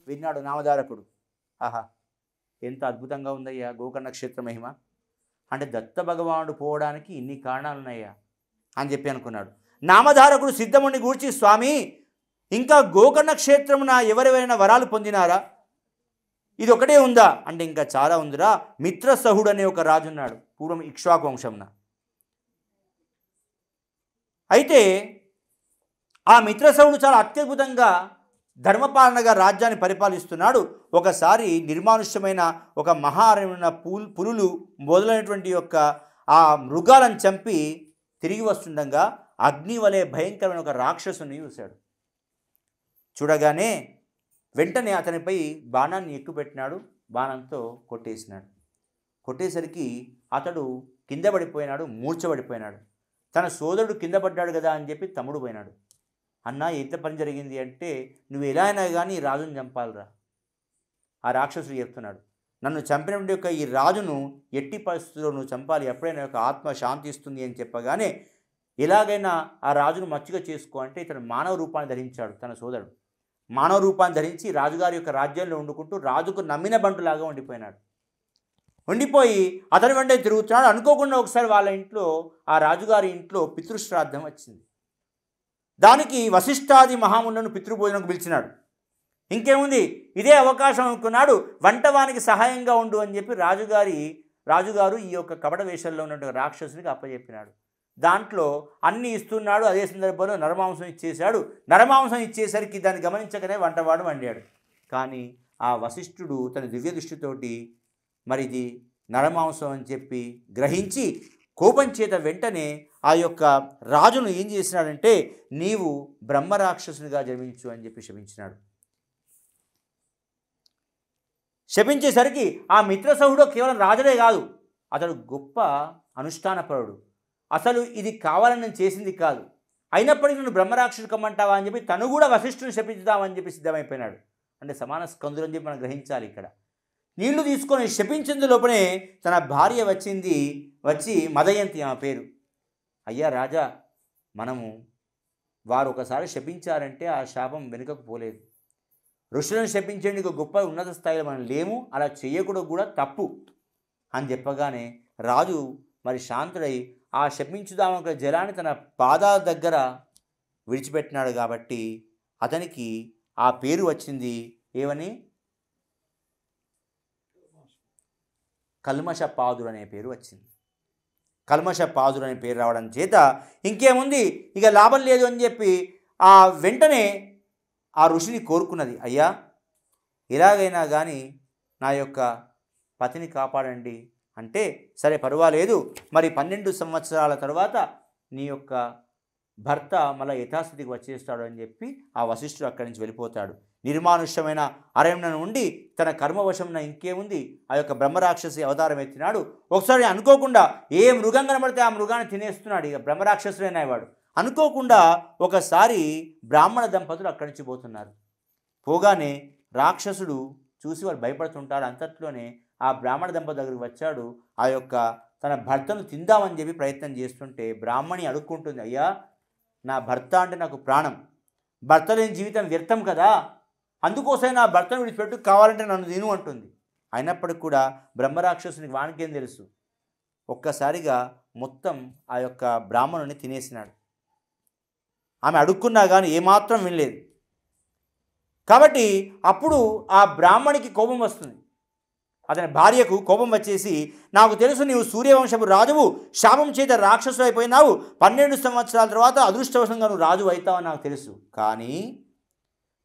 విన్నాడు నామధారకుడు. ఆహా, ఎంత అద్భుతంగా ఉందయ్యా గోకర్ణ క్షేత్ర మహిమ. అంటే దత్త భగవానుడు పోవడానికి ఇన్ని కారణాలున్నాయా అని చెప్పి అనుకున్నాడు. నామధారకుడు సిద్ధముని గూర్చి, స్వామి ఇంకా గోకర్ణ క్షేత్రమున ఎవరెవరైనా వరాలు పొందినారా? ఇది ఒకటే ఉందా అంటే ఇంకా చాలా ఉందిరా. మిత్రసహుడు అనే ఒక రాజు ఉన్నాడు పూర్వం ఇక్ష్వాకు వంశంన. అయితే ఆ మిత్రసహుడు చాలా అత్యద్భుతంగా ధర్మపాలనగా రాజ్యాన్ని పరిపాలిస్తున్నాడు. ఒకసారి నిర్మానుష్యమైన ఒక మహారణ్యమైన పులులు మొదలైనటువంటి యొక్క ఆ మృగాలను చంపి తిరిగి వస్తుండగా అగ్ని వలె భయంకరమైన ఒక రాక్షసుని చూశాడు. చూడగానే వెంటనే అతనిపై బాణాన్ని ఎక్కుపెట్టినాడు, బాణంతో కొట్టేసినాడు. కొట్టేసరికి అతడు కింద పడిపోయినాడు, మూర్ఛపడిపోయినాడు. తన సోదరుడు కింద పడ్డాడు కదా అని చెప్పి తమ్ముడు పోయినాడు. అన్న ఎంత పని జరిగింది అంటే, నువ్వు ఎలా అయినా కానీ ఈ రాజును చంపాలిరా. ఆ రాక్షసుడు చెప్తున్నాడు, నన్ను చంపినటువంటి యొక్క ఈ రాజును ఎట్టి పరిస్థితుల్లో నువ్వు చంపాలి, ఎప్పుడైనా యొక్క ఆత్మ శాంతిస్తుంది అని చెప్పగానే ఎలాగైనా ఆ రాజును మచ్చిక చేసుకో అంటే ఇతను మానవ రూపాన్ని ధరించాడు. తన సోదరుడు మానవ రూపాన్ని ధరించి రాజుగారి యొక్క రాజ్యంలో వండుకుంటూ రాజుకు నమ్మిన బంటులాగా ఉండిపోయినాడు. ఉండిపోయి అతని వెంటే తిరుగుతున్నాడు. అనుకోకుండా ఒకసారి వాళ్ళ ఇంట్లో, ఆ రాజుగారి ఇంట్లో పితృశ్రాద్ధం వచ్చింది. దానికి వశిష్ఠాది మహామునులను పితృభోజనకు పిలిచినాడు. ఇంకేముంది, ఇదే అవకాశం అనుకున్నాడు. వంటవానికి సహాయంగా ఉండు అని చెప్పి రాజుగారు ఈ యొక్క కపట వేషంలో ఉన్నటువంటి రాక్షసునికి అప్పచెప్పినాడు. దాంట్లో అన్నీ ఇస్తున్నాడు. అదే సందర్భంలో నరమాంసం ఇచ్చేశాడు. నరమాంసం ఇచ్చేసరికి దాన్ని గమనించకనే వంటవాడు వండాడు. కానీ ఆ వశిష్ఠుడు తన దివ్య దృష్టితోటి మరి ఇది నరమాంసం అని చెప్పి గ్రహించి కోపం చేత వెంటనే ఆ యొక్క రాజును ఏం చేసినాడంటే, నీవు బ్రహ్మరాక్షసునిగా జన్మించు అని చెప్పి శపించినాడు. శపించేసరికి ఆ మిత్రసహుడు కేవలం రాజుడే కాదు, అతడు గొప్ప అనుష్ఠానపరుడు. అసలు ఇది కావాలని నేను చేసింది కాదు, అయినప్పటికీ నన్ను బ్రహ్మరాక్షసుడు కమ్మంటావా అని చెప్పి తను కూడా వశిష్ఠుని శపించుదామని చెప్పి సిద్ధమైపోయినాడు. అంటే సమాన స్కందులు అని చెప్పి మనం గ్రహించాలి. ఇక్కడ నీళ్లు తీసుకొని శపించింది లోపలే తన భార్య వచ్చి మదయంతి ఆమె పేరు. అయ్యా రాజా, వారు ఒకసారి శపించారంటే ఆ శాపం వెనుకకు పోలేదు. ఋషులను శపించేందుకు గొప్ప ఉన్నత స్థాయిలో మనం లేము, అలా చేయకూడదు కూడా తప్పు అని చెప్పగానే రాజు మరి శాంతుడై ఆ శపించుదామనుకున్న జలాన్ని తన పాదాల దగ్గర విడిచిపెట్టినాడు. కాబట్టి అతనికి ఆ పేరు వచ్చింది. ఏమని? కల్మషపాదుడు అనే పేరు వచ్చింది. కల్మషపాదుడు అనే పేరు రావడం చేత ఇంకేముంది, ఇక లాభం లేదు అని చెప్పి ఆ వెంటనే ఆ ఋషిని కోరుకున్నది. అయ్యా, ఎలాగైనా కానీ నా యొక్క పతిని కాపాడండి అంటే, సరే పర్వాలేదు, మరి 12 సంవత్సరాల తర్వాత నీ యొక్క భర్త మళ్ళీ యథాస్థితికి వచ్చేస్తాడు అని చెప్పి ఆ వశిష్ఠుడు అక్కడి నుంచి వెళ్ళిపోతాడు. నిర్మానుష్యమైన అరణ్యం నుండి తన కర్మవశంన ఇంకేముంది ఆ యొక్క బ్రహ్మరాక్షసి అవతారం ఎత్తినాడు. ఒకసారి అనుకోకుండా ఏ మృగం కనబడితే ఆ మృగాన్ని తినేస్తున్నాడు. ఇక బ్రహ్మరాక్షసుడైన వాడు అనుకోకుండా ఒకసారి బ్రాహ్మణ దంపతులు అక్కడి నుంచి పోతున్నారు. పోగానే రాక్షసుడు చూసి వాళ్ళు భయపడుతుంటాడు. అంతట్లోనే ఆ బ్రాహ్మణ దంపతుల దగ్గరికి వచ్చాడు. ఆ యొక్క తన భర్తను తిందామని చెప్పి ప్రయత్నం చేస్తుంటే బ్రాహ్మణి అడుక్కుంటుంది, అయ్యా నా భర్త అంటే నాకు ప్రాణం, భర్త లేని జీవితం వ్యర్థం కదా, అందుకోసమే నా భర్తను విడిచిపెట్టు, కావాలంటే నన్ను తిను అంటుంది. అయినప్పటికి కూడా బ్రహ్మరాక్షసునికి వానికేం తెలుసు, ఒక్కసారిగా మొత్తం ఆ యొక్క బ్రాహ్మణుని తినేసినాడు. ఆమె అడుక్కున్నా కానీ ఏమాత్రం వినలేదు. కాబట్టి అప్పుడు ఆ బ్రాహ్మణికి కోపం వస్తుంది. అతని భార్యకు కోపం వచ్చేసి, నాకు తెలుసు నీవు సూర్యవంశపు రాజువు, శాపం చేత రాక్షసుడు అయిపోయినావు, 12 సంవత్సరాల తర్వాత అదృష్టవశంగా నువ్వు రాజు అవుతావని నాకు తెలుసు. కానీ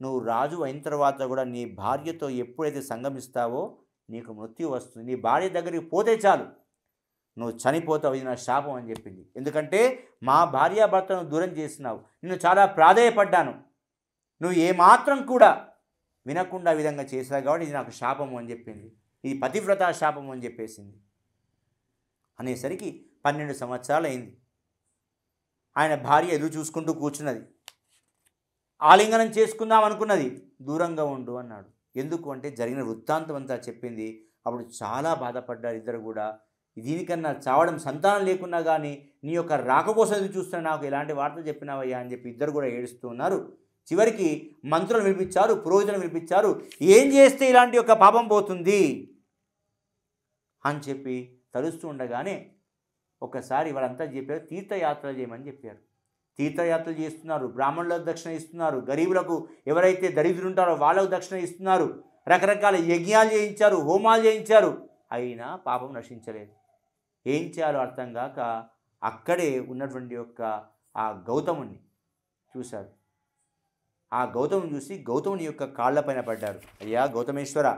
నువ్వు రాజు అయిన తర్వాత కూడా నీ భార్యతో ఎప్పుడైతే సంగమిస్తావో నీకు మృత్యు వస్తుంది. నీ భార్య దగ్గరికి పోతే చాలు నువ్వు చనిపోతావు, ఇది నా శాపం అని చెప్పింది. ఎందుకంటే మా భార్యాభర్తను దూరం చేసినావు, నేను చాలా ప్రాధేయపడ్డాను, నువ్వు ఏమాత్రం కూడా వినకుండా ఈ విధంగా చేశావు కాబట్టి ఇది నాకు శాపము అని చెప్పింది. ఇది పతివ్రత శాపము అని చెప్పేసింది. అనేసరికి 12 సంవత్సరాలు అయింది. ఆయన భార్య ఎదురు చూసుకుంటూ కూర్చున్నది. ఆలింగనం చేసుకుందాం అనుకున్నది. దూరంగా ఉండు అన్నాడు. ఎందుకు అంటే జరిగిన వృత్తాంతం అంతా చెప్పింది. అప్పుడు చాలా బాధపడ్డారు ఇద్దరు కూడా. దీనికన్నా చావడం, సంతానం లేకున్నా కానీ నీ యొక్క రాక కోసం ఎదురు చూస్తున్నా, నాకు ఎలాంటి వార్త చెప్పినావయ్యా అని చెప్పి ఇద్దరు కూడా ఏడుస్తూ ఉన్నారు. చివరికి మంత్రులను పిలిపించారు, పురోహితులను పిలిపించారు. ఏం చేస్తే ఇలాంటి యొక్క పాపం పోతుంది అని చెప్పి తలుస్తూ ఉండగానే ఒకసారి వాళ్ళంతా చెప్పారు, తీర్థయాత్రలు చేయమని చెప్పారు. తీర్థయాత్రలు చేస్తున్నారు, బ్రాహ్మణులకు దక్షిణ ఇస్తున్నారు, గరీబులకు ఎవరైతే దరిద్రులు ఉంటారో వాళ్ళకు దక్షిణ ఇస్తున్నారు, రకరకాల యజ్ఞాలు చేయించారు, హోమాలు చేయించారు. అయినా పాపం నశించలేదు. ఏం చేయాలో అర్థం కాక అక్కడే ఉన్నటువంటి యొక్క ఆ గౌతముని చూశారు. ఆ గౌతముని చూసి గౌతముని యొక్క కాళ్ళపైన పడ్డారు. అయ్యా గౌతమేశ్వర,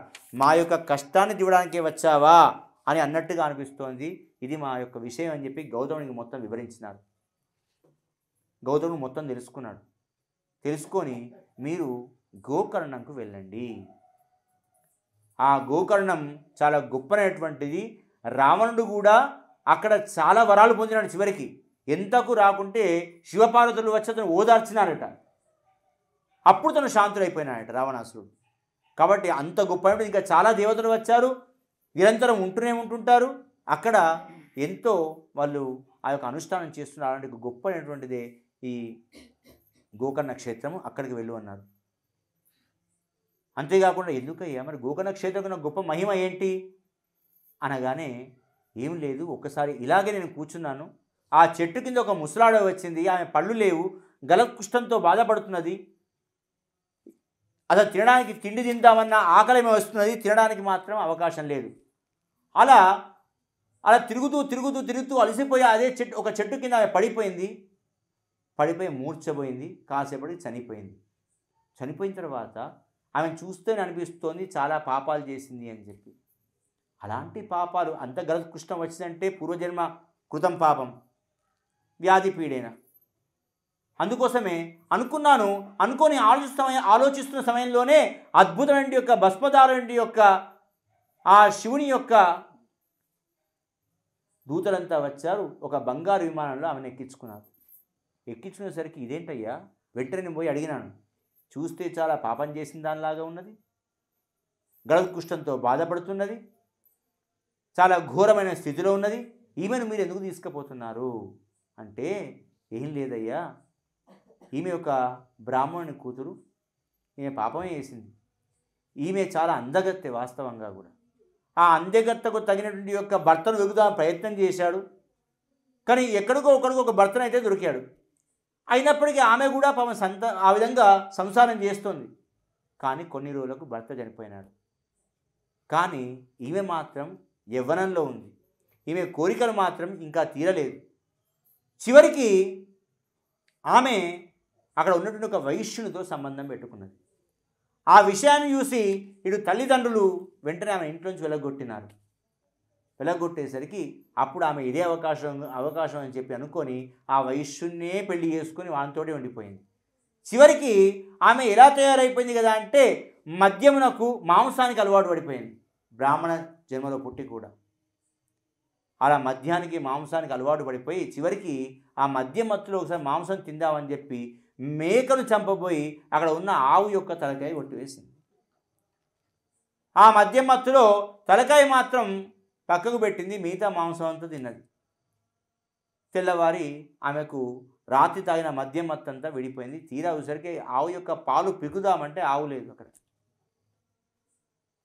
మా యొక్క కష్టాన్ని దివడానికే వచ్చావా అని అన్నట్టుగా అనిపిస్తోంది, ఇది మా యొక్క విషయం అని చెప్పి గౌతమునికి మొత్తం వివరించినారు. గౌతముడు మొత్తం తెలుసుకున్నాడు. తెలుసుకొని మీరు గోకర్ణంకు వెళ్ళండి. ఆ గోకర్ణం చాలా గొప్పనటువంటిది. రావణుడు కూడా అక్కడ చాలా వరాలు పొందినాడు. చివరికి ఎంతకు రాకుంటే శివపార్వతులు వచ్చి అతను ఓదార్చినారట. అప్పుడు తను శాంతుడైపోయినాడట రావణాసురుడు. కాబట్టి అంత గొప్ప, ఇంకా చాలా దేవతలు వచ్చారు, నిరంతరం ఉంటుంటారు. అక్కడ ఎంతో వాళ్ళు ఆ యొక్క అనుష్ఠానం చేస్తున్నారు. అలాంటి గొప్పనటువంటిదే ఈ గోకర్ణ క్షేత్రము. అక్కడికి వెళ్ళు అన్నారు. అంతేకాకుండా ఎందుకయ్యా మరి గోకర్ణ క్షేత్రం గొప్ప మహిమ ఏంటి అనగానే, ఏం లేదు, ఒక్కసారి ఇలాగే నేను కూర్చున్నాను, ఆ చెట్టు కింద ఒక ముసలాడ వచ్చింది, ఆమె పళ్ళు లేవు, గలకుష్టంతో బాధపడుతున్నది, అసలు తినడానికి తిండి తిందామన్న ఆకలిమే వస్తున్నది, తినడానికి మాత్రం అవకాశం లేదు. అలా తిరుగుతూ అలసిపోయి అదే ఒక చెట్టు కింద ఆమె పడిపోయి మూర్ఛపోయింది. కాసేపటికి చనిపోయింది. చనిపోయిన తర్వాత ఆమెను చూస్తేనే అనిపిస్తోంది చాలా పాపాలు చేసింది అని చెప్పి. అలాంటి పాపాలు, అంత గలకుష్టం వచ్చిందంటే పూర్వజన్మ కృతం పాపం, వ్యాధి పీడేన. అందుకోసమే అనుకొని ఆలోచిస్తున్న సమయంలోనే అద్భుతమైన యొక్క భస్మధారుడి యొక్క ఆ శివుని యొక్క దూతలంతా వచ్చారు. ఒక బంగారు విమానంలో ఆమెను ఎక్కించుకున్నారు. ఎక్కించుకునేసరికి ఇదేంటయ్యా, వెంటనే నేను పోయి అడిగినాను. చూస్తే చాలా పాపం చేసిన దానిలాగా ఉన్నది, గలకుష్టంతో బాధపడుతున్నది, చాలా ఘోరమైన స్థితిలో ఉన్నది, ఈమెను మీరు ఎందుకు తీసుకుపోతున్నారు అంటే, ఏం లేదయ్యా, ఈమె ఒక బ్రాహ్మణుని కూతురు, ఈమె పాపమే చేసింది, ఈమె చాలా అందగత్తె. వాస్తవంగా కూడా ఆ అందగత్తెకు తగినటువంటి యొక్క భర్తను వెతుకుదాం ప్రయత్నం చేశాడు. కానీ ఎక్కడికో ఒక భర్తను అయితే దొరికాడు. అయినప్పటికీ ఆమె కూడా పాపం ఆ విధంగా సంసారం చేస్తుంది. కానీ కొన్ని రోజులకు భర్త చనిపోయినాడు. కానీ ఈమె మాత్రం యవ్వనంలో ఉంది. ఈమె కోరికలు మాత్రం ఇంకా తీరలేదు. చివరికి ఆమె అక్కడ ఉన్నటువంటి ఒక వైశ్యునితో సంబంధం పెట్టుకున్నది. ఆ విషయాన్ని చూసి ఇటు తల్లిదండ్రులు వెంటనే ఆమె ఇంట్లోంచి వెళ్ళగొట్టినారు. వెళ్ళగొట్టేసరికి అప్పుడు ఆమె ఇదే అవకాశం అని చెప్పి అనుకొని ఆ వైశ్యున్నే పెళ్లి చేసుకొని వానితోటే ఉండిపోయింది. చివరికి ఆమె ఎలా తయారైపోయింది కదా అంటే, మద్యమునకు మాంసానికి అలవాటు పడిపోయింది. బ్రాహ్మణ జన్మలో పుట్టి కూడా అలా మద్యానికి మాంసానికి అలవాటు పడిపోయి చివరికి ఆ మద్యం మత్తులో ఒకసారి మాంసం తిందామని చెప్పి మేకను చంపబోయి అక్కడ ఉన్న ఆవు యొక్క తలకాయ కొట్టివేసింది. ఆ మద్యం మత్తులో తలకాయ మాత్రం పక్కకు పెట్టింది, మిగతా మాంసం అంతా తిన్నది. తెల్లవారి ఆమెకు రాత్రి తాగిన మద్యం మత్తంతా విడిపోయింది. తీరా వచ్చేసరికి ఆవు యొక్క పాలు పికుదామంటే ఆవు లేదు అక్కడ.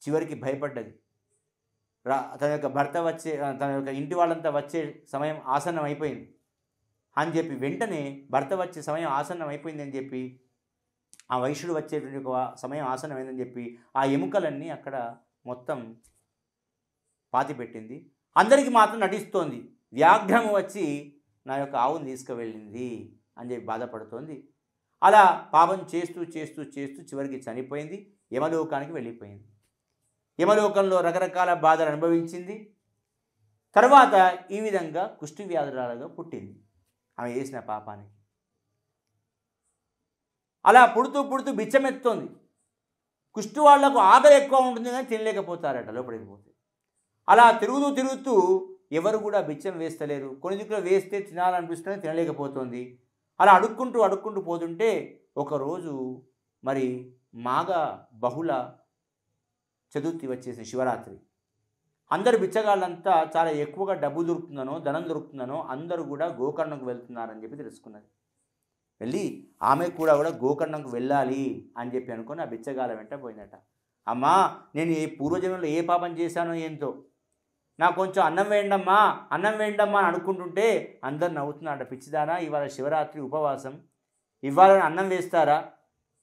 చివరికి భయపడ్డది. తన యొక్క భర్త తన యొక్క ఇంటి వాళ్ళంతా వచ్చే సమయం ఆసన్నం అయిపోయింది అని చెప్పి వెంటనే భర్త వచ్చే సమయం ఆసన్నం అయిపోయిందని చెప్పి, ఆ వైశ్యుడు వచ్చేటువంటి ఒక సమయం ఆసన్నమైందని చెప్పి ఆ ఎముకలన్నీ అక్కడ మొత్తం పాతిపెట్టింది. అందరికీ మాత్రం నటిస్తోంది, వ్యాఘ్రము వచ్చి నా యొక్క ఆవును తీసుకువెళ్ళింది అని చెప్పి బాధపడుతోంది. అలా పాపం చేస్తూ చివరికి చనిపోయింది. యమలోకానికి వెళ్ళిపోయింది. యమలోకంలో రకరకాల బాధలు అనుభవించింది. తర్వాత ఈ విధంగా కుష్టి వ్యాధురాలుగా పుట్టింది ఆమె చేసిన పాపానికి. అలా పుడుతూ బిచ్చమెత్తుంది. కుష్టి వాళ్లకు ఆకలి ఎక్కువ ఉంటుంది కానీ తినలేకపోతారట లోపలికి పోతే. అలా తిరుగుతూ ఎవరు కూడా బిచ్చం వేస్తలేరు. కొన్ని దిక్కులు వేస్తే తినాలనిపిస్తుంది, తినలేకపోతుంది. అలా అడుక్కుంటూ పోతుంటే ఒకరోజు మరి మాఘ బహుళ చతుర్థి వచ్చేసి శివరాత్రి. అందరు బిచ్చగాళ్ళంతా చాలా ఎక్కువగా డబ్బు దొరుకుతుందనో ధనం దొరుకుతుందనో అందరూ కూడా గోకర్ణకు వెళ్తున్నారని చెప్పి తెలుసుకున్నది. వెళ్ళి ఆమె కూడా గోకర్ణంకు వెళ్ళాలి అని చెప్పి అనుకొని ఆ బిచ్చగాల వెంట పోయిందట. అమ్మా, నేను ఏ పూర్వజన్మలో ఏ పాపం చేశానో ఏంటో, నాకు కొంచెం అన్నం వేయండమ్మా, అన్నం వేయండమ్మా అని అనుకుంటుంటే అందరు నవ్వుతున్నారట. పిచ్చిదానా, ఇవాళ శివరాత్రి ఉపవాసం, ఇవాళ అన్నం వేస్తారా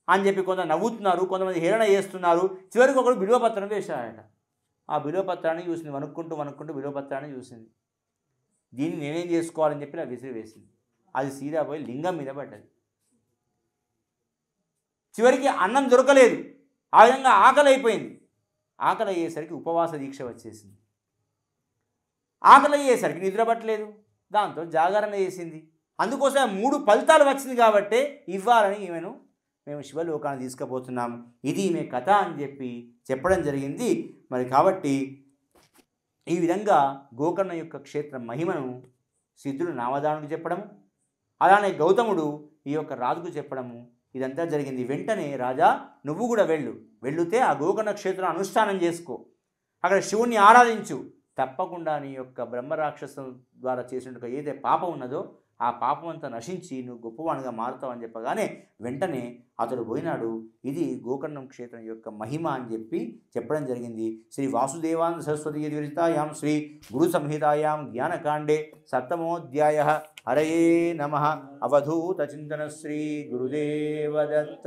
అని చెప్పి కొందరు నవ్వుతున్నారు, కొంతమంది హేళన చేస్తున్నారు. చివరికి ఒకడు బిల్వపత్రం వేశాడట. ఆ బిల్వపత్రాన్ని చూసింది, వణుక్కుంటూ బిల్వపత్రాన్ని చూసింది. దీన్ని నేనేం చేసుకోవాలని చెప్పి నాకు విసిరి వేసింది. అది సీదా పోయి లింగం మీద పడ్డది. చివరికి అన్నం దొరకలేదు, ఆ విధంగా ఆకలి అయిపోయింది. ఆకలి అయ్యేసరికి ఉపవాస దీక్ష వచ్చేసింది. ఆకలి అయ్యేసరికి నిద్ర పట్టలేదు, దాంతో జాగరణ చేసింది. అందుకోసం 3 ఫలితాలు వచ్చింది కాబట్టి ఇవ్వాలని మేము శివలోకాన్ని తీసుకుపోతున్నాం, ఇది ఈమె కథ అని చెప్పి చెప్పడం జరిగింది. మరి కాబట్టి ఈ విధంగా గోకర్ణ యొక్క క్షేత్ర మహిమను సిద్ధుడు నామదానుడికి చెప్పడము, అలానే గౌతముడు ఈ యొక్క రాజుకు చెప్పడము, ఇదంతా జరిగింది. వెంటనే రాజా నువ్వు కూడా వెళ్ళితే ఆ గోకర్ణ క్షేత్రం అనుష్ఠానం చేసుకో, అక్కడ శివుణ్ణి ఆరాధించు, తప్పకుండా నీ యొక్క బ్రహ్మరాక్షసం ద్వారా చేసినట్టుగా ఏదైతే పాపం ఉన్నదో ఆ పాపం అంతా నశించి నువ్వు గొప్పవానిగా మారుతావు అని చెప్పగానే వెంటనే అతడు పోయినాడు. ఇది గోకర్ణం క్షేత్రం యొక్క మహిమ అని చెప్పి చెప్పడం జరిగింది. శ్రీ వాసుదేవానంద సరస్వతీ విరచితాయాం శ్రీ గురు సంహితాయాం జ్ఞానకాండే 7మోऽధ్యాయः. హరయే నమః. అవధూత చింతన శ్రీ గురుదేవ దత్త.